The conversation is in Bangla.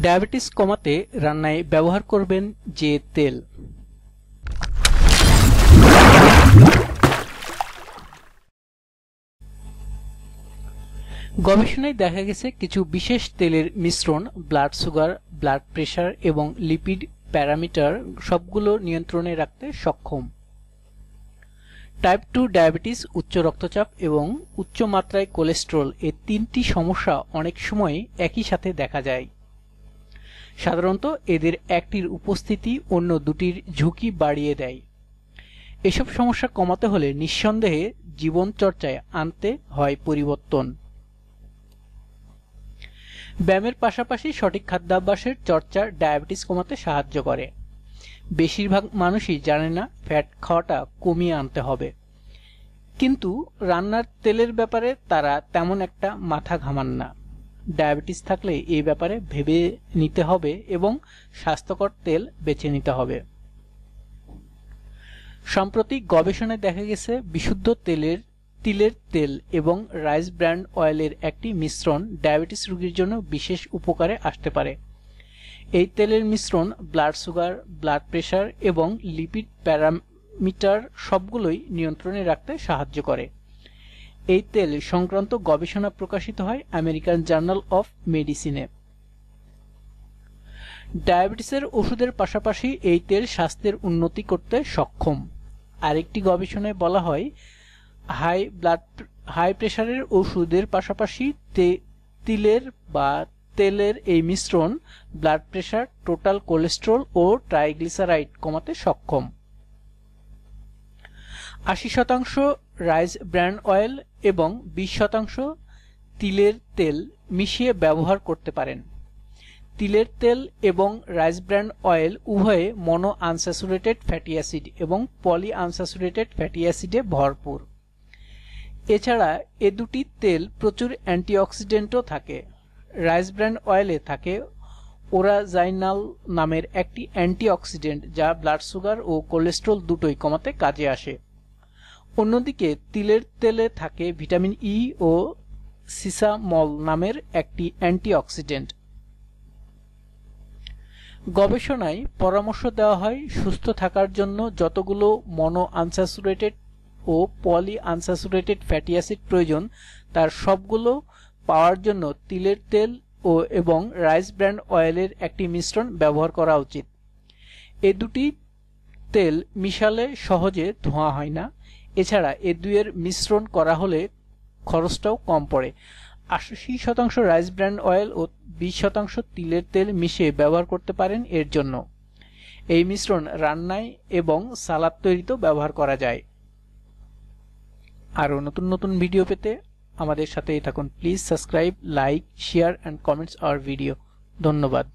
ডায়াবেটিস কমাতে রান্নায় ব্যবহার করবেন যে তেল। গবেষণায় দেখা গেছে কিছু বিশেষ তেলের মিশ্রণ ব্লাড সুগার, ব্লাড প্রেশার এবং লিপিড প্যারামিটার সবগুলো নিয়ন্ত্রণে রাখতে সক্ষম। টাইপ 2 ডায়াবেটিস, উচ্চ রক্তচাপ এবং উচ্চ মাত্রায় কোলেস্টেরল এই তিনটি সমস্যা অনেক সময় একই সাথে দেখা যায়। সাধারণত এদের একটির উপস্থিতি অন্য দুটির ঝুঁকি বাড়িয়ে দেয়। এসব সমস্যা কমাতে হলে নিঃসন্দেহে জীবনচর্চায় আনতে হয় পরিবর্তন। ব্যায়ামের পাশাপাশি সঠিক খাদ্যাভ্যাসের চর্চা ডায়াবেটিস কমাতে সাহায্য করে। বেশিরভাগ মানুষই জানে না ফ্যাট খাওয়াটা কমিয়ে আনতে হবে, কিন্তু রান্নার তেলের ব্যাপারে তারা তেমন একটা মাথা ঘামান না। ডায়াবেটিস থাকলে এই ব্যাপারে ভেবে নিতে হবে এবং স্বাস্থ্যকর তেল বেছে নিতে হবে। সাম্প্রতিক গবেষণায় দেখা গেছে বিশুদ্ধ তিলের তেল এবং রাইস ব্র্যান্ড অয়েলের একটি মিশ্রণ ডায়াবেটিস রোগীর জন্য বিশেষ উপকারে আসতে পারে। এই তেলের মিশ্রণ ব্লাড সুগার, ব্লাড প্রেশার এবং লিপিড প্যারামিটার সবগুলোই নিয়ন্ত্রণে রাখতে সাহায্য করে। এই তেল সংক্রান্ত গবেষণা প্রকাশিত হয় আমেরিকান জার্নাল অফ মেডিসিনে। ডায়াবেটিসের ওষুধের পাশাপাশি এই তেল স্বাস্থ্যের উন্নতি করতে সক্ষম। আরেকটি গবেষণায় বলা হয় হাই প্রেশারের ওষুধের পাশাপাশি তেলের এই মিশ্রণ ব্লাড প্রেশার, টোটাল কোলেস্টেরল ও ট্রাইগ্লিসারাইড কমাতে সক্ষম। 80% রাইস ব্র্যান্ড অয়েল এবং 20% তিলের তেল মিশিয়ে ব্যবহার করতে পারেন। তিলের তেল এবং রাইস ব্র্যান্ড অয়েল উভয়ে মনো আনস্যাচুরেটেড ফ্যাটি অ্যাসিড এবং পলি আনস্যাচুরেটেড ফ্যাটি অ্যাসিডে ভরপুর। এছাড়া এ দুটি তেল প্রচুর অ্যান্টিঅক্সিডেন্টও থাকে। রাইস ব্র্যান্ড অয়েলে থাকে ওরাজাইনাল নামের একটি অ্যান্টিঅক্সিডেন্ট যা ব্লাড সুগার ও কোলেস্টেরল দুটোই কমাতে কাজে আসে। অন্যদিকে তিলের তেলে থাকে ভিটামিন ই ও সিসামল নামের একটি অ্যান্টিঅক্সিডেন্ট। গবেষণায় পরামর্শ দেওয়া হয় সুস্থ থাকার জন্য যতগুলো মনো আনস্যাচুরেটেড ও পলি আনস্যাচুরেটেড ফ্যাটি অ্যাসিড প্রয়োজন তার সবগুলো পাওয়ার জন্য তিলের তেল এবং রাইস ব্র্যান্ড অয়েলের একটি মিশ্রণ ব্যবহার করা উচিত। এ দুটি তেল মিশালে সহজে ধোঁয়া হয় না। এছাড়া এ দুইয়ের মিশ্রণ করা হলে খরচটাও কম পড়ে। 80% রাইস ব্র্যান্ড অয়েল ও 20% তিলের তেল মিশিয়ে ব্যবহার করতে পারেন এর জন্য। এই মিশ্রণ রান্নায় এবং সালাদ তৈরিতেও ব্যবহার করা যায়। আরও নতুন নতুন ভিডিও পেতে আমাদের সাথেই থাকুন। Please subscribe, like, share and comments hour video. ধন্যবাদ।